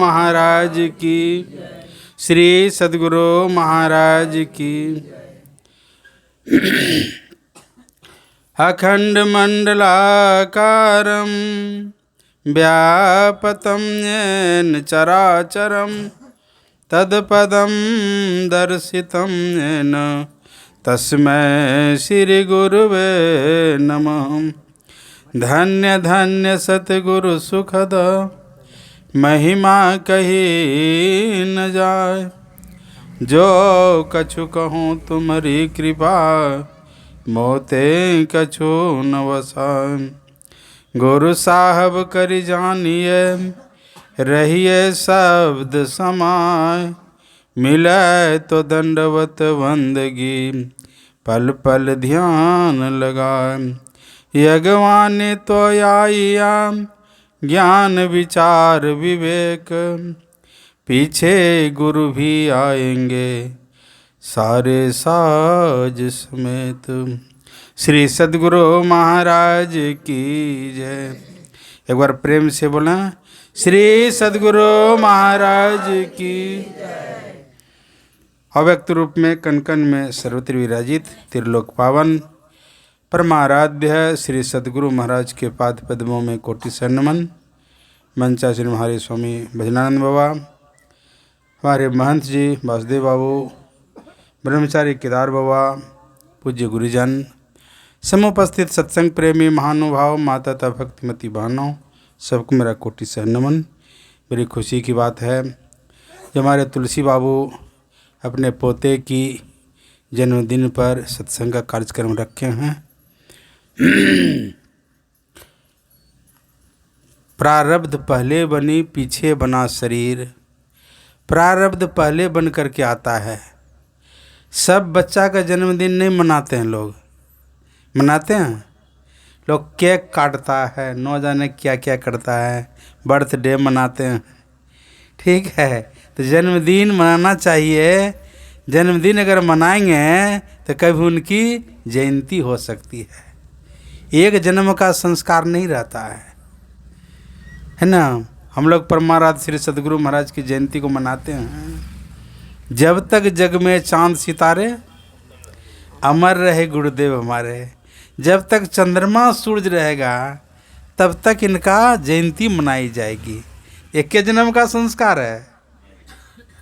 महाराज की। श्री सद्गुरु महाराज की। अखंड मंडलाकारं व्यापतं येन चराचरं तत्पदं दर्शितं येन तस्मै श्री गुरुवे नमः। धन्य धन्य सतगुरु सुखद महिमा कही न जाय। जो कछु कहूँ तुम्हारी कृपा मोते कछु न वसाय। गुरु साहब करि जानिए रहिए शब्द समाय। मिले तो दंडवत बंदगी पल पल ध्यान लगाए। यज्ञवानी तो आइया ज्ञान विचार विवेक पीछे गुरु भी आएंगे सारे साज समेत। श्री सद्गुरु महाराज की जय। एक बार प्रेम से बोला श्री सद्गुरु महाराज की। अव्यक्त रूप में कनकन में सर्वत्र विराजित त्रिलोक पावन परमाराध्य श्री सद्गुरु महाराज के पाद पद्मों में कोटि से नमन। मंचाश्री हमारे स्वामी भजनानंद बाबा, हमारे महंत जी वासुदेव बाबू, ब्रह्मचारी केदार बाबा, पूज्य गुरुजन, समुपस्थित सत्संग प्रेमी महानुभाव, माता तथा भक्तिमती बहनों, सबको मेरा कोटि से नमन। बड़ी खुशी की बात है जो हमारे तुलसी बाबू अपने पोते की जन्मदिन पर सत्संग का कार्यक्रम रखे हैं। प्रारब्ध पहले बनी पीछे बना शरीर। प्रारब्ध पहले बन करके आता है। सब बच्चा का जन्मदिन नहीं मनाते हैं लोग, मनाते हैं लोग केक काटता है, न जाने क्या क्या करता है, बर्थडे मनाते हैं। ठीक है, तो जन्मदिन मनाना चाहिए। जन्मदिन अगर मनाएंगे तो कभी उनकी जयंती हो सकती है। एक जन्म का संस्कार नहीं रहता है ना। हम लोग परमाराध्य श्री सद्गुरु महाराज की जयंती को मनाते हैं। जब तक जग में चांद सितारे अमर रहे गुरुदेव हमारे। जब तक चंद्रमा सूरज रहेगा तब तक इनका जयंती मनाई जाएगी। एक के जन्म का संस्कार है,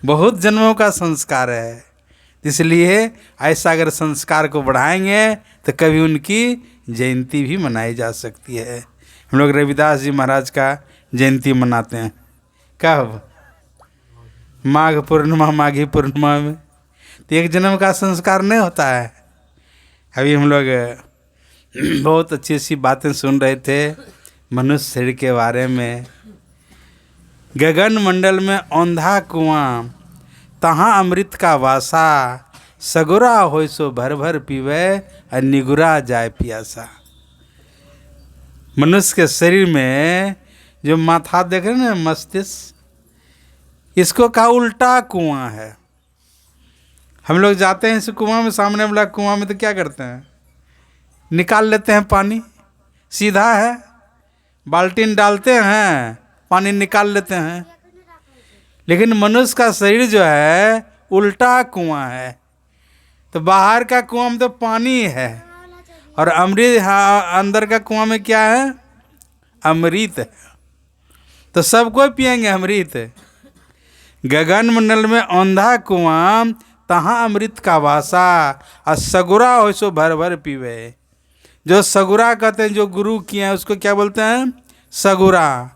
बहुत जन्मों का संस्कार है। इसलिए ऐसा अगर संस्कार को बढ़ाएंगे तो कभी उनकी जयंती भी मनाई जा सकती है। हम लोग रविदास जी महाराज का जयंती मनाते हैं कब? माघ पूर्णिमा, माघी पूर्णिमा में। तो एक जन्म का संस्कार नहीं होता है। अभी हम लोग बहुत अच्छी सी बातें सुन रहे थे मनुष्य शरीर के बारे में। गगन मंडल में औंधा कुआं तहाँ अमृत का वासा। सगुरा होय सो भर भर पीवे और निगुरा जाए पियासा। मनुष्य के शरीर में जो माथा देख रहे हैं ना, मस्तिष्क, इसको का उल्टा कुआं है। हम लोग जाते हैं इस कुआं में, सामने वाला कुआं में, तो क्या करते हैं? निकाल लेते हैं पानी। सीधा है, बाल्टीन डालते हैं, पानी निकाल लेते हैं। लेकिन मनुष्य का शरीर जो है उल्टा कुआं है। तो बाहर का कुआं में तो पानी है और अमृत, अंदर का कुआं में क्या है? अमृत है। तो सब कोई पिएंगे अमृत। गगन मंडल में औंधा कुआं तहाँ अमृत का वासा। और सगुरा हो सो भर भर पीवे। जो सगुरा कहते हैं, जो गुरु किए हैं, उसको क्या बोलते हैं? सगुरा।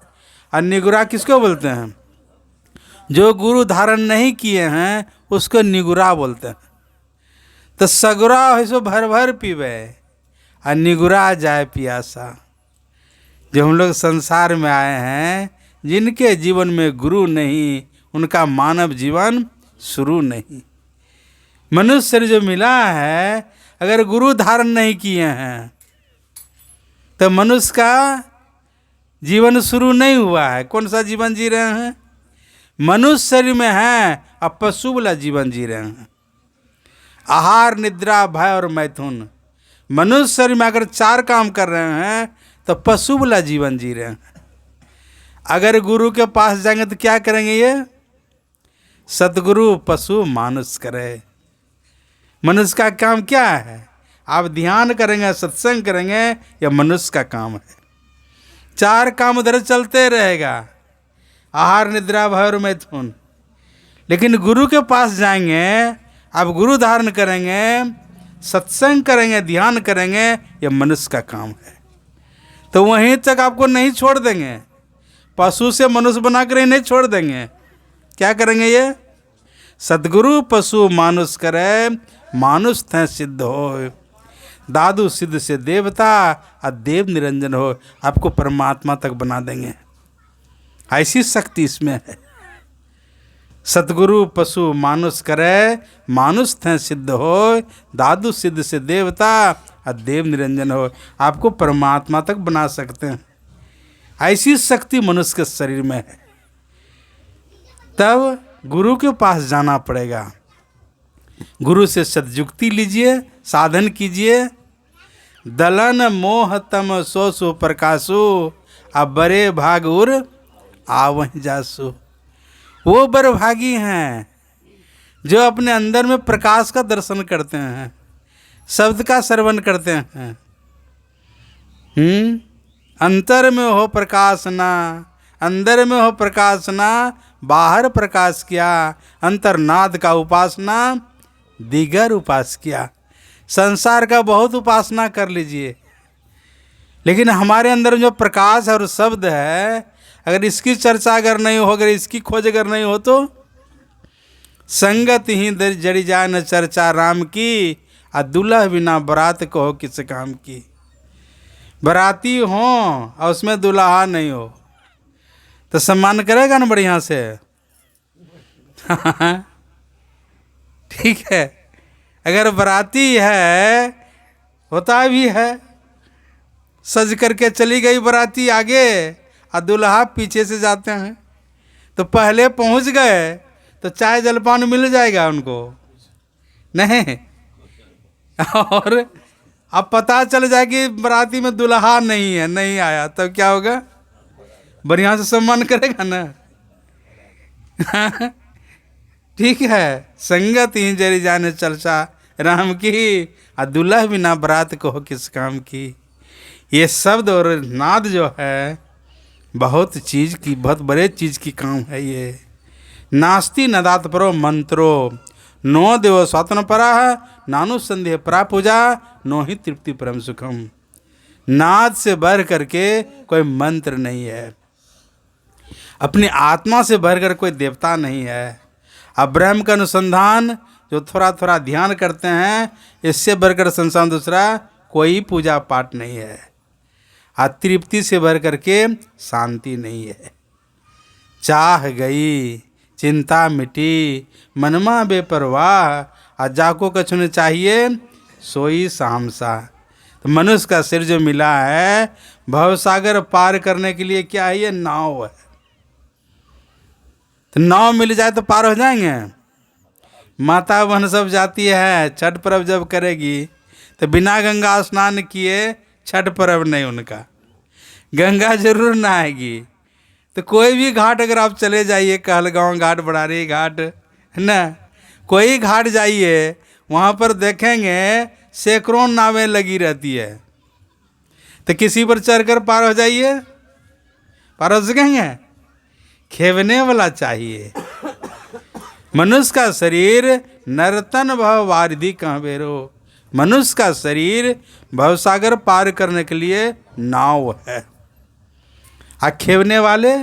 और निगुरा किसको बोलते हैं? जो गुरु धारण नहीं किए हैं उसको निगुरा बोलते हैं। तो सगुरा हो सो भर भर पीवे और निगुरा जाए पियासा। जो हम लोग संसार में आए हैं, जिनके जीवन में गुरु नहीं, उनका मानव जीवन शुरू नहीं। मनुष्य शरीर जो मिला है, अगर गुरु धारण नहीं किए हैं तो मनुष्य का जीवन शुरू नहीं हुआ है। कौन सा जीवन जी रहे हैं? मनुष्य शरीर में है, अब पशु वाला जीवन जी रहे हैं। आहार, निद्रा, भय और मैथुन। मनुष्य शरीर में अगर 4 काम कर रहे हैं तो पशु वाला जीवन जी रहे हैं। अगर गुरु के पास जाएंगे तो क्या करेंगे ये? सतगुरु पशु मानुष करे। मनुष्य का काम क्या है? आप ध्यान करेंगे, सत्संग करेंगे, यह मनुष्य का काम है। 4 काम उधर चलते रहेगा, आहार निद्रा भय और मैथुन। लेकिन गुरु के पास जाएंगे, आप गुरु धारण करेंगे, सत्संग करेंगे, ध्यान करेंगे, यह मनुष्य का काम है। तो वहीं तक आपको नहीं छोड़ देंगे, पशु से मनुष्य बनाकर ही नहीं छोड़ देंगे। क्या करेंगे ये? सतगुरु पशु मानुष करे, मानुष थे सिद्ध हो। दादू सिद्ध से देवता, और देव निरंजन हो। आपको परमात्मा तक बना देंगे, ऐसी शक्ति इसमें है। सतगुरु पशु मानुष करे, मानुष थे सिद्ध हो। दादू सिद्ध से देवता, और देव निरंजन हो। आपको परमात्मा तक बना सकते हैं, ऐसी शक्ति मनुष्य के शरीर में है। तब गुरु के पास जाना पड़ेगा। गुरु से सद्युक्ति लीजिए, साधन कीजिए। दलन मोह तम सो सो प्रकाशु, अब बड़े भाग उर आवहि जासु। वो बरभागी हैं जो अपने अंदर में प्रकाश का दर्शन करते हैं, शब्द का श्रवण करते हैं। अंतर में हो प्रकाश ना, अंदर में हो प्रकाश ना, बाहर प्रकाश किया। अंतर्नाद का उपासना, दिगर उपास किया। संसार का बहुत उपासना कर लीजिए, लेकिन हमारे अंदर जो प्रकाश और शब्द है, अगर इसकी चर्चा अगर नहीं हो, अगर इसकी खोज अगर नहीं हो, तो संगत ही जड़ी जाए न चर्चा राम की, और दुल्हा बिना बरात कहो किस काम की। बराती हो और उसमें दुल्हा नहीं हो तो सम्मान करेगा ना बढ़िया से? ठीक है। अगर बराती है, होता भी है, सज करके चली गई बराती आगे और दुल्हा पीछे से जाते हैं, तो पहले पहुंच गए तो चाय जलपान मिल जाएगा उनको, नहीं? और अब पता चल जाए कि बराती में दुल्हा नहीं है, नहीं आया, तब तो क्या होगा? बढ़िया से सम्मान करेगा ना। ठीक है। संगत ही जरी जाने चर्चा राम की, और दुल्हा बिना बरात कहो किस काम की। ये शब्द और नाद जो है बहुत चीज की, बहुत बड़े चीज की काम है ये। नास्ति नदात परो मंत्रो, नो देव स्वातन परा, नानु संदेह परा पूजा, नो ही तृप्ति परम सुखम। नाद से बढ़ करके कोई मंत्र नहीं है, अपनी आत्मा से बढ़कर कोई देवता नहीं है। अब ब्रह्म का अनुसंधान जो थोड़ा थोड़ा ध्यान करते हैं, इससे बढ़कर संसार दूसरा कोई पूजा पाठ नहीं है। तृप्ति से भर करके शांति नहीं है। चाह गई, चिंता मिटी, मनमा बेपरवाह, और जाको कछु न चाहिए सोई सामसा। तो मनुष्य का सिर जो मिला है, भवसागर पार करने के लिए क्या है? ये नाव है। तो नाव मिल जाए तो पार हो जाएंगे। माता बहन सब जाती है, छठ पर्व जब करेगी तो बिना गंगा स्नान किए छठ पर्व नहीं उनका, गंगा जरूर नहाएगी। तो कोई भी घाट अगर आप चले जाइए, कहलगांव घाट, बड़ारी घाट, है ना, कोई घाट जाइए, वहाँ पर देखेंगे सैकड़ों नावें लगी रहती है। तो किसी पर चढ़कर पार हो जाइए, पार हो सकेंगे? खेवने वाला चाहिए। मनुष्य का शरीर नर्तन भव वारिधि कहाँ बेरो। मनुष्य का शरीर भवसागर पार करने के लिए नाव है। खेवने वाले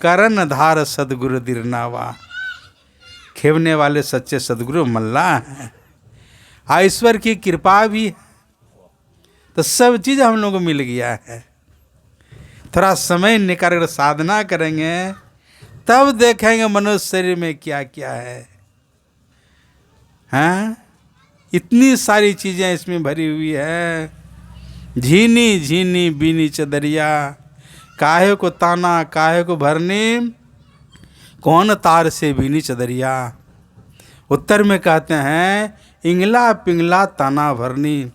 करण धार सदगुरु दिरनावा। खेवने वाले सच्चे सदगुरु मल्लाह हैं। ईश्वर की कृपा भी है, तो सब चीज़ हम लोग को मिल गया है। थोड़ा समय निकाल कर साधना करेंगे, तब देखेंगे मनुष्य शरीर में क्या क्या है। हाँ, इतनी सारी चीज़ें इसमें भरी हुई है। झीनी झीनी बीनी चदरिया, काहे को ताना काहे को भरनी, कौन तार से बीनी चदरिया। उत्तर में कहते हैं इंगला पिंगला ताना भरनी,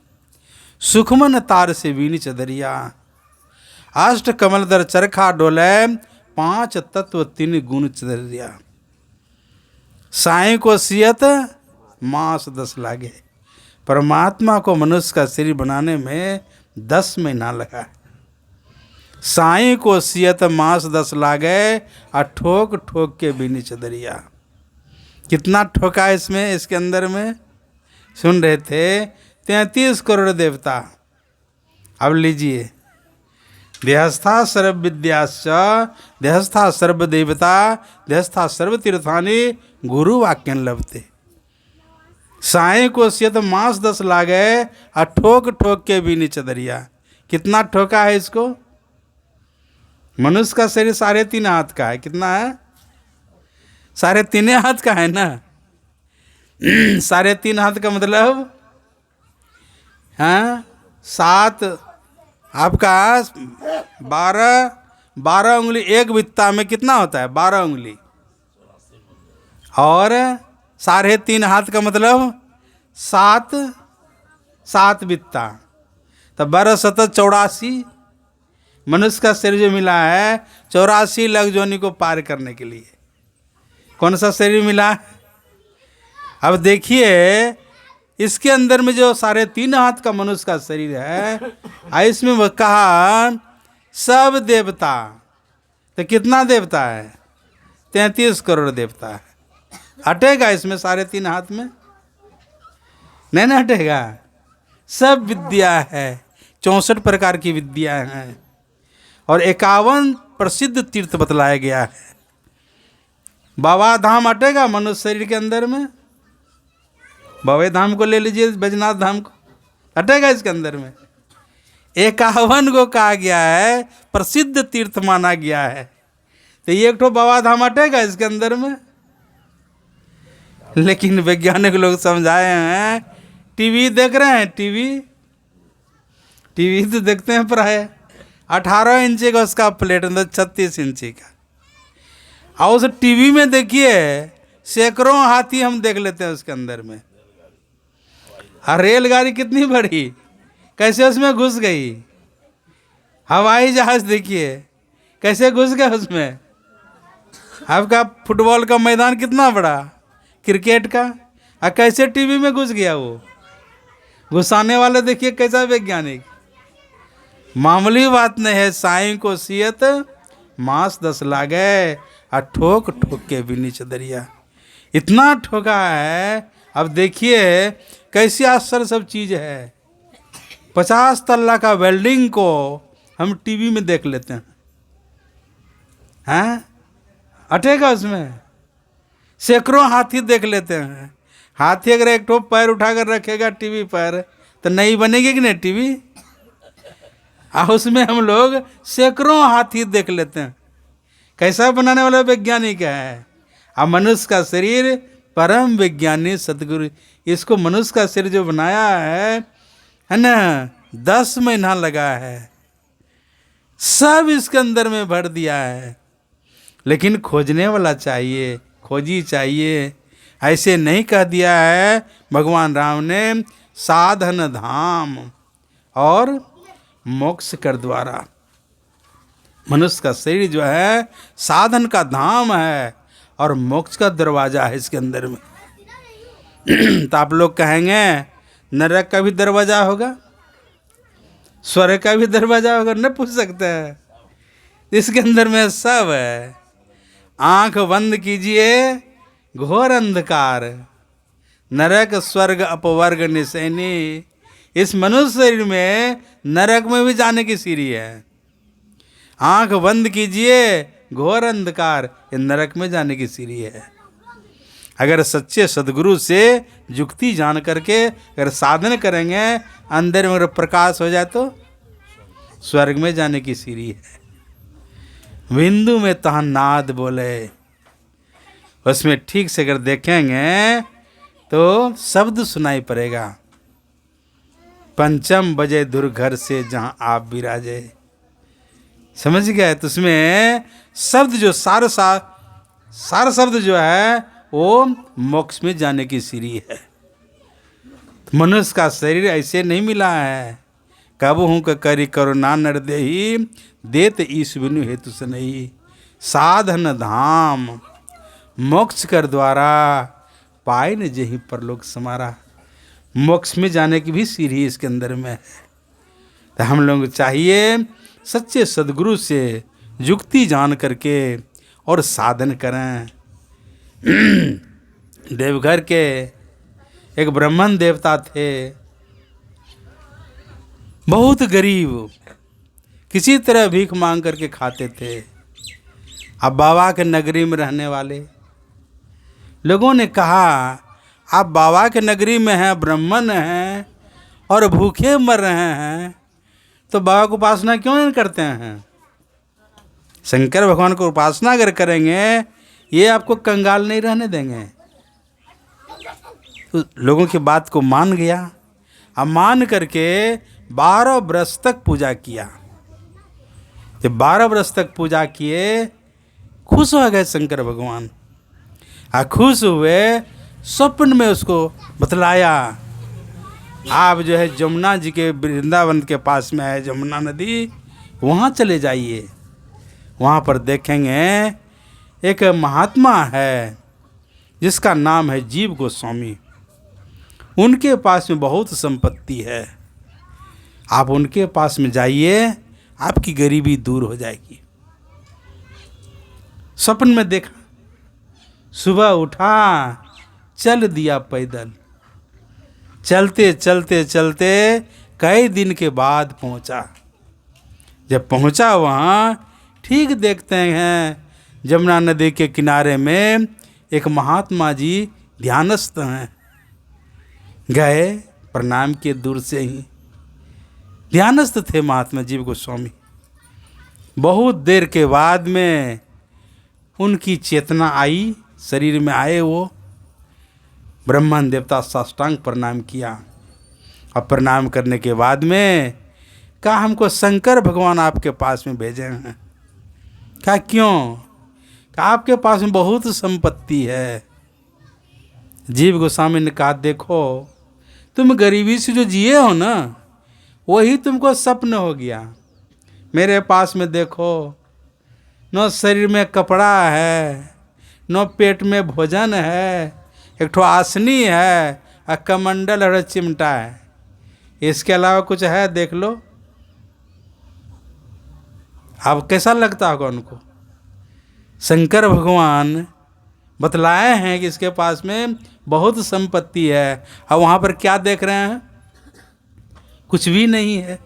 सुखमन तार से बीनी चदरिया। अष्ट कमल दर चरखा डोले, 5 तत्व 3 गुण चरिया। साईं को सियत मास 10 लागे। परमात्मा को मनुष्य का शरीर बनाने में 10 महीना लगा। साईं को सियत मास 10 लागे, और ठोक ठोक के बीनी चदरिया। कितना ठोका इसमें, इसके अंदर में सुन रहे थे 33 करोड़ देवता। अब लीजिए, देहस्था सर्व विद्याश्च देहस्था सर्व देवता देहस्था सर्व तीर्थानि गुरु वाक्यन लभते। साईं को सियत मास 10 लागे, और ठोक ठोक के बीनी चदरिया। कितना ठोका है इसको? मनुष्य का शरीर 3.5 हाथ का है। कितना है? 3.5 हाथ का है ना। 3.5 हाथ का मतलब हाँ 7 आपका 12 उंगली। एक बित्ता में कितना होता है? 12 उंगली। और 3.5 हाथ का मतलब 7 बित्ता। तो 12 7 84। मनुष्य का शरीर जो मिला है 84 लग जोनी को पार करने के लिए। कौन सा शरीर मिला? अब देखिए, इसके अंदर में जो 3.5 हाथ का मनुष्य का शरीर है, इसमें वो कहा सब देवता। तो कितना देवता है? 33 करोड़ देवता है। हटेगा इसमें 3.5 हाथ में? नहीं ना हटेगा। सब विद्या है, 64 प्रकार की विद्या हैं, और 51 प्रसिद्ध तीर्थ बतलाया गया है। बाबा धाम हटेगा मनुष्य शरीर के अंदर में? बाबा धाम को ले लीजिए, बैजनाथ धाम को, हटेगा इसके अंदर में? 51 को कहा गया है, प्रसिद्ध तीर्थ माना गया है। तो ये एक ठो बाबा धाम हटेगा इसके अंदर में? लेकिन वैज्ञानिक लोग समझाए हैं। टीवी देख रहे हैं, टीवी तो देखते हैं प्राय। 18 इंची का उसका प्लेट, मतलब 36 इंची का। और उस टीवी में देखिए सैकड़ों हाथी हम देख लेते हैं उसके अंदर में। और रेलगाड़ी कितनी बड़ी, कैसे उसमें घुस गई। हवाई जहाज देखिए कैसे घुस गया उसमें। आपका फुटबॉल का मैदान कितना बड़ा, क्रिकेट का, और कैसे टीवी में घुस गया वो। घुसाने वाले देखिए कैसा वैज्ञानिक। मामूली बात नहीं है। साईं को सियत मास 10 लागे, और ठोक ठोक के बीनी चदरिया। इतना ठोका है। अब देखिए कैसी आश्चर्य सब चीज़ है। 50 तल्ला का वेल्डिंग को हम टीवी में देख लेते हैं। हैं? हटेगा उसमें? सैकड़ों हाथी देख लेते हैं। हाथी अगर एक ठो पैर उठाकर रखेगा टीवी पर, तो नहीं बनेगी कि नहीं टीवी? उसमें हम लोग सैकड़ों हाथी देख लेते हैं। कैसा बनाने वाला वैज्ञानिक है। अब मनुष्य का शरीर परम वैज्ञानिक सदगुरु, इसको मनुष्य का शरीर जो बनाया है ना, 10 महीना लगा है। सब इसके अंदर में भर दिया है। लेकिन खोजने वाला चाहिए, खोजी चाहिए। ऐसे नहीं कह दिया है भगवान राम ने, साधन धाम और मोक्ष कर द्वारा। मनुष्य का शरीर जो है साधन का धाम है और मोक्ष का दरवाजा है इसके अंदर में। तो आप लोग कहेंगे नरक का भी दरवाजा होगा, स्वर्ग का भी दरवाजा होगा? न पूछ सकते हैं। इसके अंदर में सब है। आंख बंद कीजिए, घोर अंधकार, नरक स्वर्ग अपवर्ग निसैनी। इस मनुष्य शरीर में नरक में भी जाने की सीढ़ी है। आंख बंद कीजिए, घोर अंधकार, ये नरक में जाने की सीढ़ी है। अगर सच्चे सदगुरु से जुक्ति जान करके अगर साधन करेंगे, अंदर में अगर प्रकाश हो जाए तो स्वर्ग में जाने की सीढ़ी है। बिंदु में तहाँ नाद बोले, उसमें ठीक से अगर देखेंगे तो शब्द सुनाई पड़ेगा। पंचम बजे दूर घर से जहाँ आप विराजे। समझ गए? तो उसमें शब्द जो सार शब्द जो है वो मोक्ष में जाने की सीढ़ी है। मनुष्य का शरीर ऐसे नहीं मिला है। कब हूँ करी करुणा नर देही, देत ईश बिनु हेतु सनई। साधन धाम मोक्ष कर द्वारा, पाए न जेहि परलोक समारा। मोक्ष में जाने की भी सीढ़ी इसके अंदर में है। तो हम लोग चाहिए सच्चे सदगुरु से युक्ति जान करके और साधन करें। देवघर के एक ब्राह्मण देवता थे, बहुत गरीब, किसी तरह भीख मांग करके खाते थे। अब बाबा के नगरी में रहने वाले लोगों ने कहा, आप बाबा के नगरी में हैं, ब्राह्मण हैं और भूखे मर रहे हैं, तो बाबा को उपासना क्यों नहीं करते हैं? शंकर भगवान को उपासना अगर करेंगे, ये आपको कंगाल नहीं रहने देंगे। तो लोगों की बात को मान गया। अब मान करके 12 वर्ष तक पूजा किया। जब 12 वर्ष तक पूजा किए, खुश हो गए शंकर भगवान। खुश हुए, स्वप्न में उसको बतलाया, आप जो है जमुना जी के वृंदावन के पास में है जमुना नदी, वहाँ चले जाइए। वहाँ पर देखेंगे एक महात्मा है जिसका नाम है जीव गोस्वामी। उनके पास में बहुत संपत्ति है, आप उनके पास में जाइए, आपकी गरीबी दूर हो जाएगी। स्वप्न में देखा, सुबह उठा, चल दिया पैदल। चलते चलते चलते कई दिन के बाद पहुंचा। जब पहुंचा वहाँ, ठीक देखते हैं जमुना नदी के किनारे में एक महात्मा जी ध्यानस्थ हैं। गए, प्रणाम किए दूर से ही। ध्यानस्थ थे महात्मा जीव गोस्वामी। बहुत देर के बाद में उनकी चेतना आई, शरीर में आए। वो ब्रह्मन देवता साष्टांग प्रणाम किया। अब प्रणाम करने के बाद में कहा, हमको शंकर भगवान आपके पास में भेजे हैं। कहा क्यों? कहा आपके पास में बहुत संपत्ति है। जीव गोस्वामी ने कहा, देखो तुम गरीबी से जो जिए हो ना, वही तुमको स्वप्न हो गया। मेरे पास में देखो, न शरीर में कपड़ा है, न पेट में भोजन है, एक ठो आसनी है, और कमंडल और चिमटा है। इसके अलावा कुछ है? देख लो। अब कैसा लगता होगा उनको? शंकर भगवान बतलाए हैं कि इसके पास में बहुत संपत्ति है, और वहाँ पर क्या देख रहे हैं? कुछ भी नहीं है।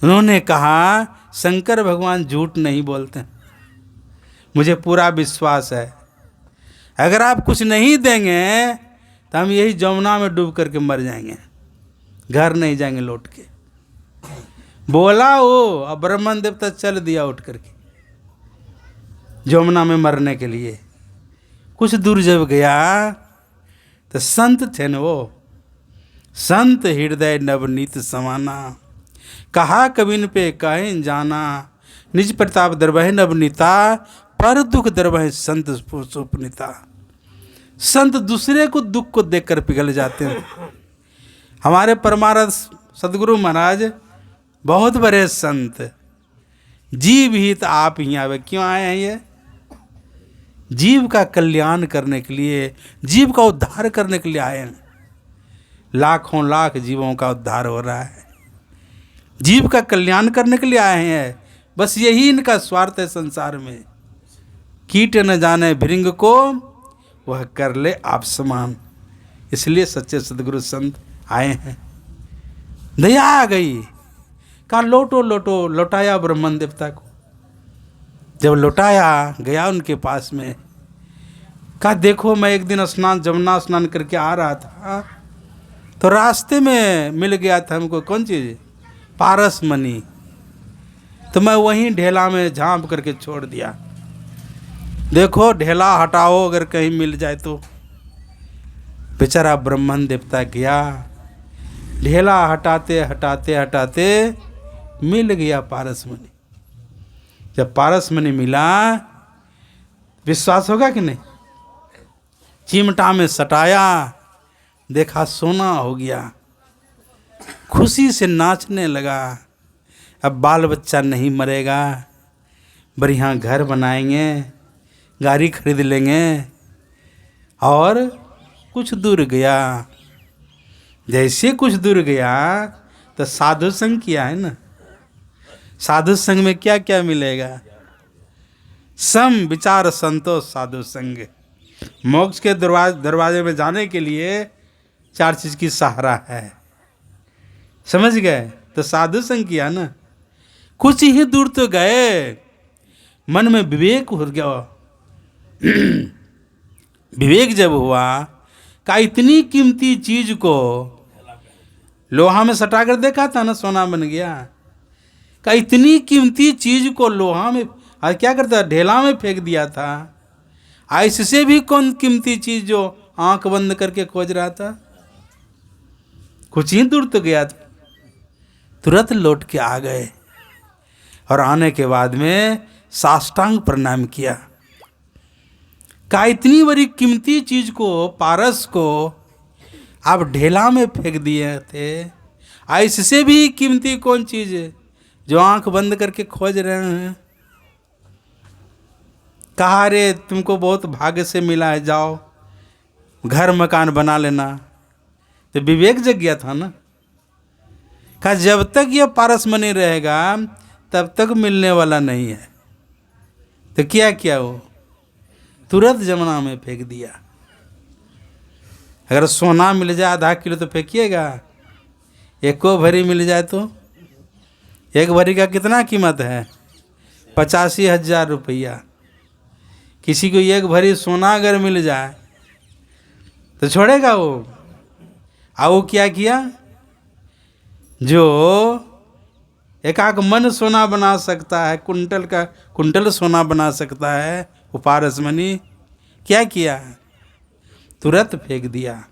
उन्होंने कहा, शंकर भगवान झूठ नहीं बोलते, मुझे पूरा विश्वास है। अगर आप कुछ नहीं देंगे तो हम यही जमुना में डूब करके मर जाएंगे, घर नहीं जाएंगे लौट के। बोला वो, अब ब्रह्मन देवता चल दिया उठ करके जमुना में मरने के लिए। कुछ दूर जब गया तो संत थे न वो, संत हृदय नवनीत समाना, कहा कबिन पे कहें जाना, निज प्रताप दरबह नवनीता, पर दुख दरबह संत सुपनीता। संत दूसरे को दुख को देखकर पिघल जाते हैं। हमारे परमारथ सदगुरु महाराज बहुत बड़े संत, जीव हित आप ही आवे। क्यों आए हैं ये? जीव का कल्याण करने के लिए, जीव का उद्धार करने के लिए आए हैं। लाखों लाख जीवों का उद्धार हो रहा है, जीव का कल्याण करने के लिए आए हैं। बस यही इनका स्वार्थ है संसार में। कीट न जाने भृंग को, वह कर ले आप समान। इसलिए सच्चे सदगुरु संत आए हैं। दया आ गई, कहा लौटो लौटो। लौटाया ब्रह्मन देवता को। जब लौटाया, गया उनके पास में, कहा देखो मैं एक दिन जमुना स्नान करके आ रहा था, तो रास्ते में मिल गया था हमको कौन चीज़? पारस मणि। तो मैं वहीं ढेला में झांप करके छोड़ दिया। देखो ढेला हटाओ, अगर कहीं मिल जाए तो। बेचारा ब्रह्मन देवता गया, ढेला हटाते हटाते हटाते मिल गया पारस मणि। जब पारस मणि मिला, विश्वास होगा कि नहीं? चिमटा में सटाया, देखा सोना हो गया। खुशी से नाचने लगा। अब बाल बच्चा नहीं मरेगा, बढ़िया घर बनाएंगे, गाड़ी खरीद लेंगे। और कुछ दूर गया, जैसे कुछ दूर गया तो साधु संग किया है ना। साधु संग में क्या क्या मिलेगा? सम विचार संतोष साधु संग। मोक्ष के दरवाजे में जाने के लिए 4 चीज की सहारा है, समझ गए? तो साधु संग किया ना। कुछ ही दूर तो गए, मन में विवेक हो गया। विवेक जब हुआ, का इतनी कीमती चीज को लोहा में सटा कर देखा था ना, सोना बन गया। का इतनी कीमती चीज को लोहा में और क्या करता, ढेला में फेंक दिया था। इससे भी कौन कीमती चीज जो आंख बंद करके खोज रहा था। कुछ ही दूर तो गया था, तुरंत लौट के आ गए। और आने के बाद में साष्टांग प्रणाम किया। का इतनी बड़ी कीमती चीज को, पारस को आप ढेला में फेंक दिए थे। इससे भी कीमती कौन चीज है जो आंख बंद करके खोज रहे हैं। कहा रे तुमको बहुत भाग्य से मिला है, जाओ घर मकान बना लेना। तो विवेक जग गया था ना। कहा जब तक ये पारस मनी रहेगा तब तक मिलने वाला नहीं है। तो क्या किया, वो तुरंत जमुना में फेंक दिया। अगर सोना मिल जाए आधा किलो तो फेंकिएगा, एको भरी मिल जाए तो। एक भरी का कितना कीमत है? 85,000 रुपया। किसी को एक भरी सोना अगर मिल जाए तो छोड़ेगा वो? वो क्या किया, जो एकाक मन सोना बना सकता है, कुंटल सोना बना सकता है, वो पारस मणि क्या किया, तुरंत फेंक दिया।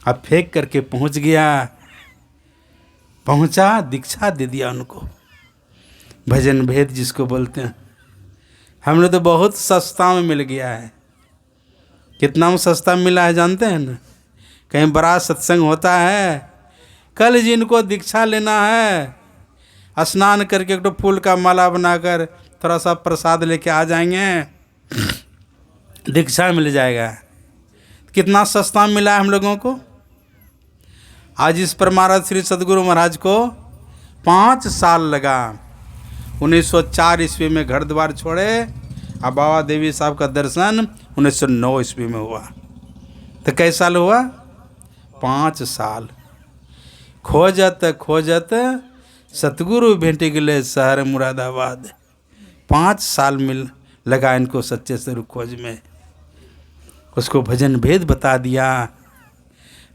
अब फेंक करके पहुंच गया, पहुंचा, दीक्षा दे दिया उनको। भजन भेद जिसको बोलते हैं। हम लोग तो बहुत सस्ता में मिल गया है। कितना में सस्ता मिला है जानते हैं ना? कहीं बड़ा सत्संग होता है, कल जिनको दीक्षा लेना है, स्नान करके एक तो फूल का माला बनाकर थोड़ा सा प्रसाद लेके आ जाएंगे, दीक्षा मिल जाएगा। कितना सस्ता मिला है हम लोगों को। आज इस पर महाराज श्री सदगुरु महाराज को 5 साल लगा। 1904 ईस्वी में घर द्वार छोड़े, अब बाबा देवी साहब का दर्शन 1909 ईस्वी में हुआ। तो कैसा साल हुआ? 5 साल। खोजत खोजत सतगुरु भेंट गए शहर मुरादाबाद। 5 साल मिल लगा इनको सच्चे स्वरूप खोज में। उसको भजन भेद बता दिया।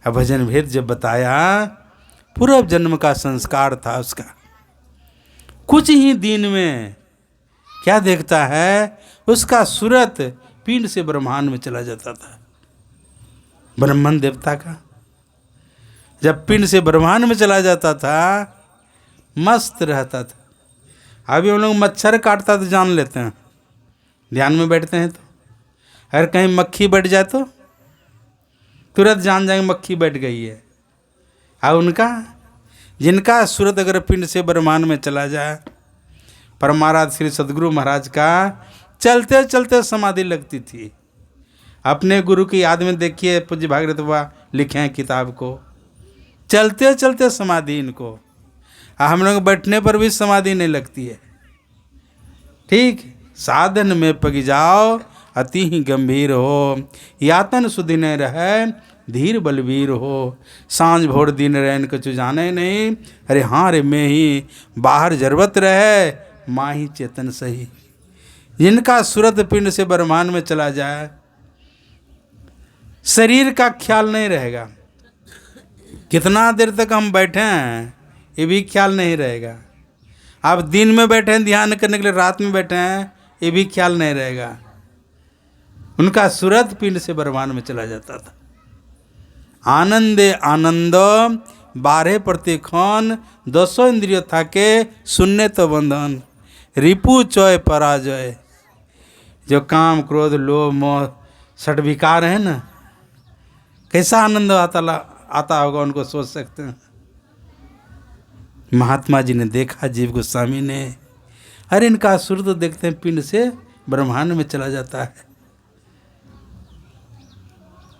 अब भजन भेद जब बताया, पूर्व जन्म का संस्कार था उसका। कुछ ही दिन में क्या देखता है, उसका सूरत पिंड से ब्रह्मांड में चला जाता था। ब्रह्मन देवता का जब पिंड से ब्रह्मांड में चला जाता था, मस्त रहता था। अभी हम लोग मच्छर काटता तो जान लेते हैं, ध्यान में बैठते हैं तो। अगर कहीं मक्खी बैठ जाए तो तुरंत जान जाएंगे मक्खी बैठ गई है। और उनका, जिनका सूरत अगर पिंड से ब्रह्मांड में चला जाए, पर महाराज श्री सदगुरु महाराज का चलते चलते समाधि लगती थी। अपने गुरु की याद में देखिए, पूज्य भागीरथ बाबा लिखे हैं किताब को, चलते चलते समाधि इनको। हम लोग बैठने पर भी समाधि नहीं लगती है। ठीक, साधन में पग जाओ अति ही गंभीर हो, यातन सुधि न रहे धीर बलवीर हो। सांझ भोर दिन रहन कछु जाने नहीं, अरे हाँ रे में ही बाहर जरूरत रहे, माँ ही चेतन सही। जिनका सूरत पिंड से ब्रह्मांड में चला जाए, शरीर का ख्याल नहीं रहेगा। कितना देर तक हम बैठे हैं ये भी ख्याल नहीं रहेगा। आप दिन में बैठे हैं ध्यान करने के लिए, रात में बैठे हैं ये भी ख्याल नहीं रहेगा। उनका सूरत पिंड से ब्रह्मांड में चला जाता था। आनंदे आनंद 12 प्रतिक्षण, 200 इंद्रिय थाके सुनने तो बंधन, रिपु चय पराजय। जो काम क्रोध लोभ मोह 6 विकार है ना, कैसा आनंद आता होगा उनको सोच सकते हैं। महात्मा जी ने देखा, जीव गोस्वामी ने, अरे इनका सुर तो देखते हैं पिंड से ब्रह्मांड में चला जाता है।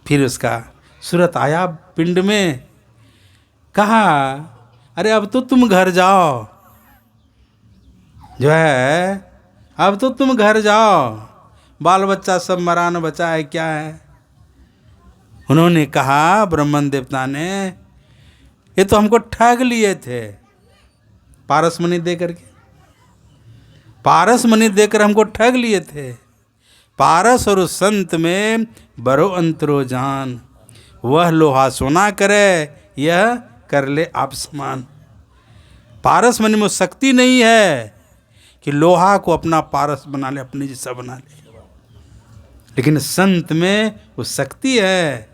फिर उसका सूरत आया पिंड में, कहा अरे अब तो तुम घर जाओ, जो है अब तो तुम घर जाओ, बाल बच्चा सब मरान बचा है क्या है। उन्होंने कहा, ब्रह्मन देवता ने, ये तो हमको ठग लिए थे पारस मणि दे करके, पारस मणि देकर हमको ठग लिए थे। पारस और उस संत में बरो अंतरो जान, वह लोहा सोना करे, यह कर ले आप समान। पारस मणि में शक्ति नहीं है कि लोहा को अपना पारस बना ले, अपने जैसा बना ले, लेकिन संत में वो शक्ति है,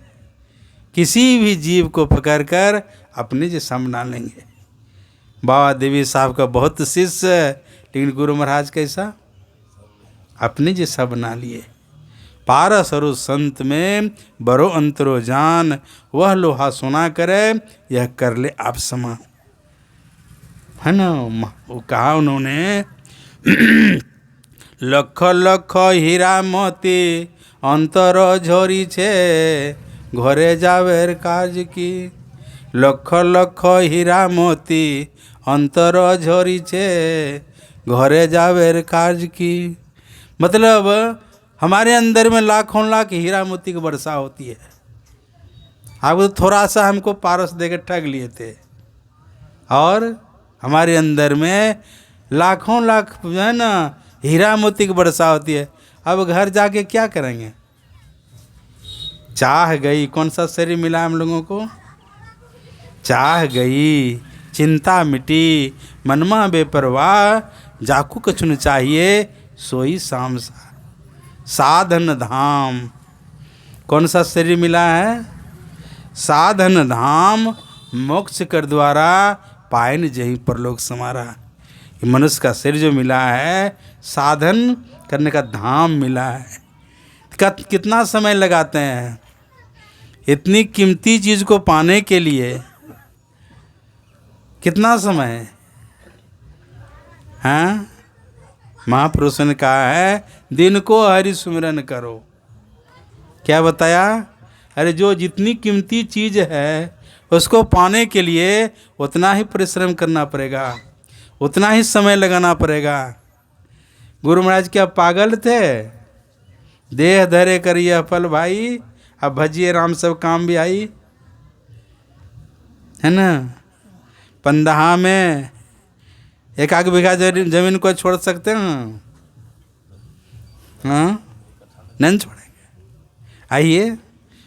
किसी भी जीव को पकड़कर अपने जैसा बना लेंगे। बाबा देवी साहब का बहुत शिष्य, लेकिन गुरु महाराज कैसा, अपने जैसा बना लिए। पारस और उस संत में बरो अंतरो जान, वह लोहा सोना करे, यह कर ले आप समान, है ना। वो कहा उन्होंने, लख लख हीरा मोती अंतर झरी छे, घरे जावेर काज की। लख लख हीरा मोती अंतर झरी छे, घरे जावेर काज की। मतलब हमारे अंदर में लाखों लाख हीरा मोती की वर्षा होती है। अब तो थोड़ा सा हमको पारस देकर ठग लिए थे, और हमारे अंदर में लाखों लाख जो है ना हीरा मोती की वर्षा होती है। अब घर जाके क्या करेंगे। चाह गई, कौन सा शरीर मिला हम लोगों को, चाह गई, चिंता मिटी, मनमा बेपरवाह, जाकू कछुन चाहिए, सोई शाम सा साधन धाम। कौन सा शरीर मिला है, साधन धाम, मोक्ष कर द्वारा पायन जहीं परलोक समारा। ये मनुष्य का शरीर जो मिला है, साधन करने का धाम मिला है। कितना समय लगाते हैं इतनी कीमती चीज़ को पाने के लिए, कितना समय, हाँ। महापुरुषों ने कहा है, दिन को हरि सुमिरन करो। क्या बताया, अरे जो जितनी कीमती चीज़ है उसको पाने के लिए उतना ही परिश्रम करना पड़ेगा, उतना ही समय लगाना पड़ेगा। गुरु महाराज क्या पागल थे, देह धरे करिए फल भाई, अब भजिए राम सब काम भी आई, है ना। पंदहा में 1 बीघा जमीन को छोड़ सकते हैं, हाँ नहीं छोड़ेंगे। आइए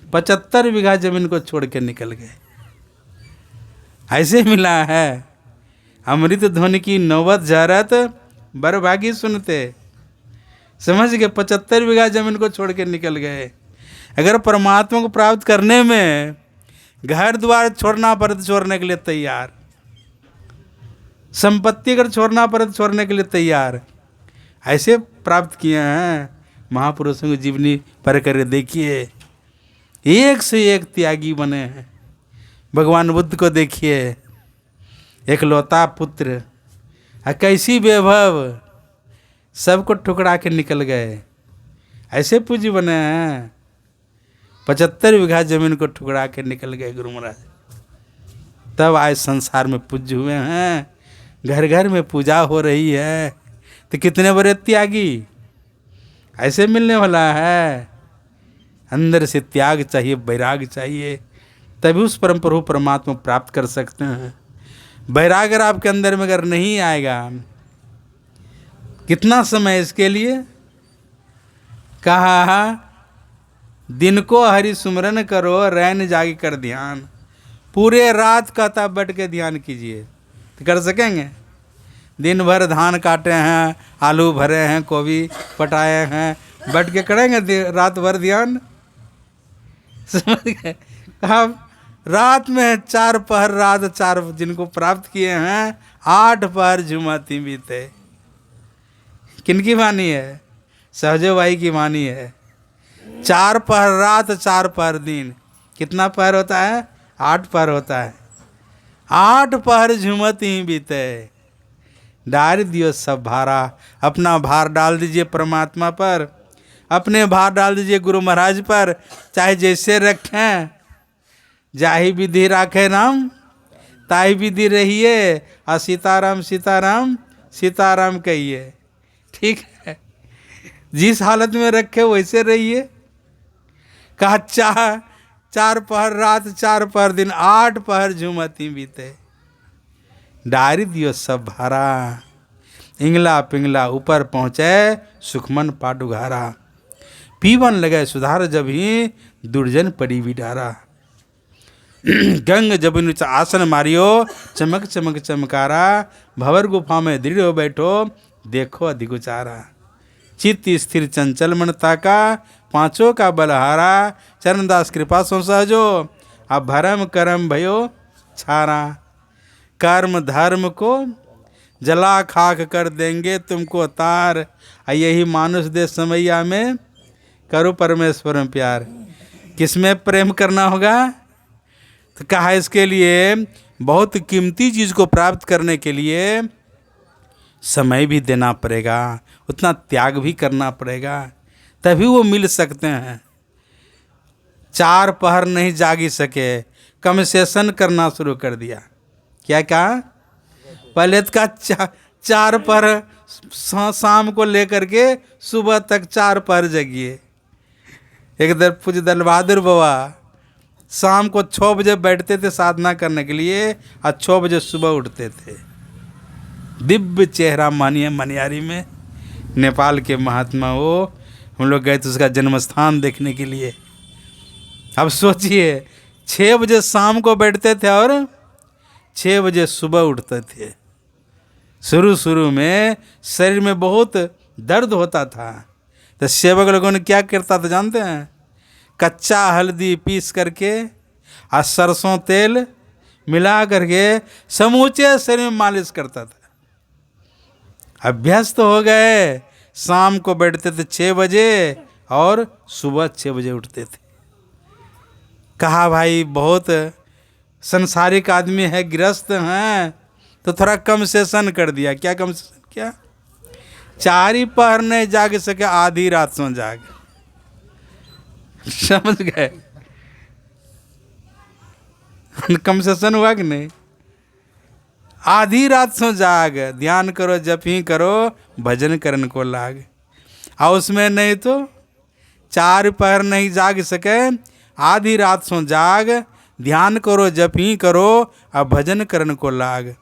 75 बीघा जमीन को छोड़ के निकल गए। ऐसे मिला है, अमृत ध्वनि की नौबत जहरत बरभागी सुनते, समझ गए। 75 बीघा जमीन को छोड़ के निकल गए। अगर परमात्मा को प्राप्त करने में घर द्वार छोड़ना पड़े तो छोड़ने के लिए तैयार, संपत्ति अगर छोड़ना पड़े तो छोड़ने के लिए तैयार। ऐसे प्राप्त किए हैं महापुरुषों की जीवनी पर कर देखिए, एक से एक त्यागी बने हैं। भगवान बुद्ध को देखिए, एकलौता पुत्र, कैसी वैभव, सबको ठुकरा के निकल गए। ऐसे पूज्य बने हैं, 75 बीघा जमीन को ठुकरा के निकल गए गुरु महाराज, तब आज संसार में पूज्य हुए हैं। घर घर में पूजा हो रही है, तो कितने बड़े त्यागी, ऐसे मिलने वाला है। अंदर से त्याग चाहिए, वैराग चाहिए, तभी उस परम प्रभु परमात्मा प्राप्त कर सकते हैं। वैराग अगर आपके अंदर में अगर नहीं आएगा, कितना समय इसके लिए कहा, दिन को हरि सुमरन करो, रैन जागी कर ध्यान। पूरे रात कहता बैठ के ध्यान कीजिए, तो कर सकेंगे। दिन भर धान काटे हैं, आलू भरे हैं, गोभी पटाए हैं, बैठ के करेंगे रात भर ध्यान, समझ गए। अब रात में 4 पहर रात 4 जिनको प्राप्त किए हैं, 8 पहर झुमाती बीते। किनकी वाणी है, सहजो भाई की वाणी है। 4 पहर रात 4 पहर दिन, कितना पहर होता है, 8 पहर होता है। 8 पहर झूमत ही बीते। डार दियो सब भारा, अपना भार डाल दीजिए परमात्मा पर, अपने भार डाल दीजिए गुरु महाराज पर। चाहे जैसे रखें, जाहि विधि राखे राम ताहि विधि रहिए, और सीताराम सीताराम सीताराम कहिए। ठीक है, जिस हालत में रखे वैसे रहिए। कहा 4 पहर रात 4 पहर दिन, 8 पहर झूमती बीते। डारी दियो सब भारा, इंगला पिंगला ऊपर पहुँचे सुखमन पाडुघारा। पीवन लगे सुधार जब ही, दुर्जन पड़ी भी डारा। गंग जब नीचे आसन मारियो, चमक चमक चमकारा। भंवर गुफा में दृढ़ हो बैठो, देखो अधिगुचारा। चित्त स्थिर चंचल मनता का, पांचों का बलहारा। चरणदास कृपा सो सहजो, अब भरम करम भयो छारा। कर्म धर्म को जला खाक कर देंगे तुमको तार, यही मानुष दे समैया में करो परमेश्वर में प्यार। किसमें प्रेम करना होगा? तो कहा इसके लिए बहुत कीमती चीज़ को प्राप्त करने के लिए समय भी देना पड़ेगा, उतना त्याग भी करना पड़ेगा, तभी वो मिल सकते हैं। 4 पहर नहीं जागी सके, कंसेशन करना शुरू कर दिया। क्या कहा? पहले तो का 4 पहर शाम को लेकर के सुबह तक 4 पहर जगिए। एक दर पूज्य दल बहादुर बाबा शाम को 6 बजे बैठते थे साधना करने के लिए, और 6 बजे सुबह उठते थे। दिव्य चेहरा मानिए मनियारी में, नेपाल के महात्मा वो। हम लोग गए थे उसका जन्म स्थान देखने के लिए। अब सोचिए 6 बजे शाम को बैठते थे और 6 बजे सुबह उठते थे। शुरू में शरीर में बहुत दर्द होता था, तो सेवक लोगों ने क्या करता था जानते हैं? कच्चा हल्दी पीस करके और सरसों तेल मिला करके समूचे शरीर में मालिश करता था। अभ्यस्त हो गए, शाम को बैठते थे 6 बजे और सुबह 6 बजे उठते थे। कहा भाई बहुत संसारिक आदमी है, गृहस्थ हैं, तो थोड़ा कंसेशन कर दिया। क्या कंसेशन किया? 4 ही पहर नहीं जाग सके, आधी रात सो जाग। समझ गए? कंसेशन हुआ कि नहीं? आधी रात सो जाग, ध्यान करो जप ही करो, भजन करन को लाग। और उसमें नहीं तो 4 पहर नहीं जाग सके, आधी रात सो जाग, ध्यान करो जप ही करो, और भजन करन को लाग।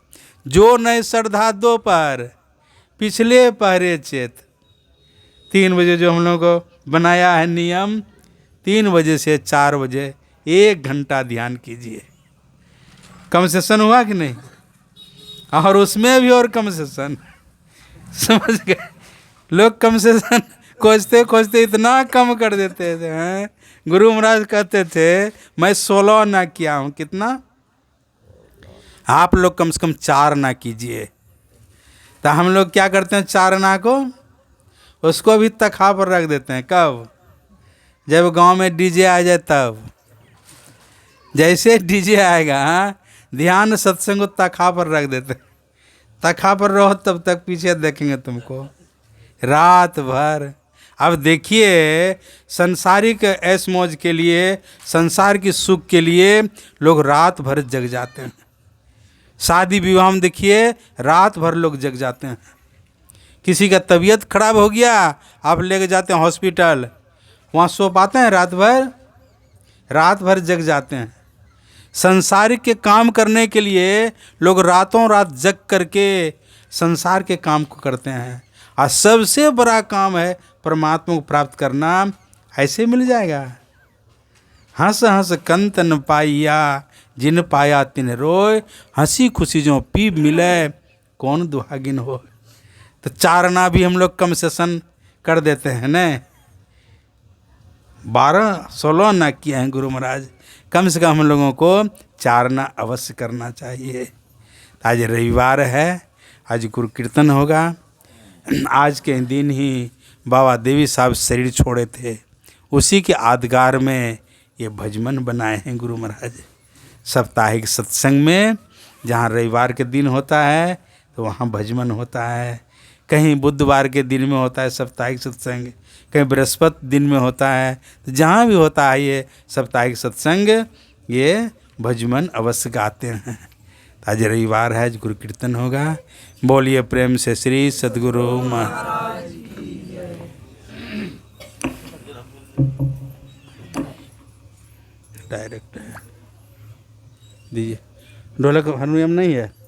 जो नहीं श्रद्धा 2 पहर, पिछले पहरे चेत। 3 बजे जो हम लोग को बनाया है नियम, 3 बजे से 4 बजे 1 घंटा ध्यान कीजिए। कंसेशन हुआ कि नहीं? और उसमें भी और कंसेशन। समझ गए? लोग कंसेशन खोजते खोजते इतना कम कर देते थे हैं। गुरु महाराज कहते थे मैं 16 ना किया हूँ। कितना? आप लोग कम से कम 4 ना कीजिए। तो हम लोग क्या करते हैं? 4 ना को उसको भी तखा पर रख देते हैं। कब? जब गांव में डीजे आ जाए तब। जैसे डीजे आएगा, ध्यान सत्संग को तखा पर रख देते। तखा पर रहो तब तक पीछे देखेंगे तुमको रात भर। अब देखिए संसारिक ऐश मौज के लिए, संसार की सुख के लिए लोग रात भर जग जाते हैं। शादी विवाह में देखिए रात भर लोग जग जाते हैं। किसी का तबीयत खराब हो गया, आप लेके जाते हैं हॉस्पिटल, वहाँ सो पाते हैं? रात भर जग जाते हैं। संसारिक के काम करने के लिए लोग रातों रात जग करके संसार के काम को करते हैं। और सबसे बड़ा काम है परमात्मा को प्राप्त करना। ऐसे मिल जाएगा? हंस हंस कंत न पाइया, जिन पाया तिन रोय, हंसी खुशी जो पीब मिले, कौन दुहागिन हो। तो 4 ना भी हम लोग कंसेशन कर देते हैं न। 12-16 ना किए हैं गुरु महाराज। कम से कम हम लोगों को 4 ना अवश्य करना चाहिए। आज रविवार है, आज गुरु कीर्तन होगा। आज के दिन ही बाबा देवी साहब शरीर छोड़े थे, उसी के यादगार में ये भजमन बनाए हैं गुरु महाराज। साप्ताहिक सत्संग में जहाँ रविवार के दिन होता है तो वहाँ भजमन होता है, कहीं बुधवार के दिन में होता है साप्ताहिक सत्संग, कहीं बृहस्पति दिन में होता है। तो जहाँ भी होता है ये साप्ताहिक सत्संग, ये भजमन अवश्य गाते हैं। आज रविवार है, आज गुरु कीर्तन होगा। बोलिए प्रेम से श्री सद्गुरु महाराज की जय। डायरेक्ट है दीजिए। ढोलक हारमोनियम नहीं है।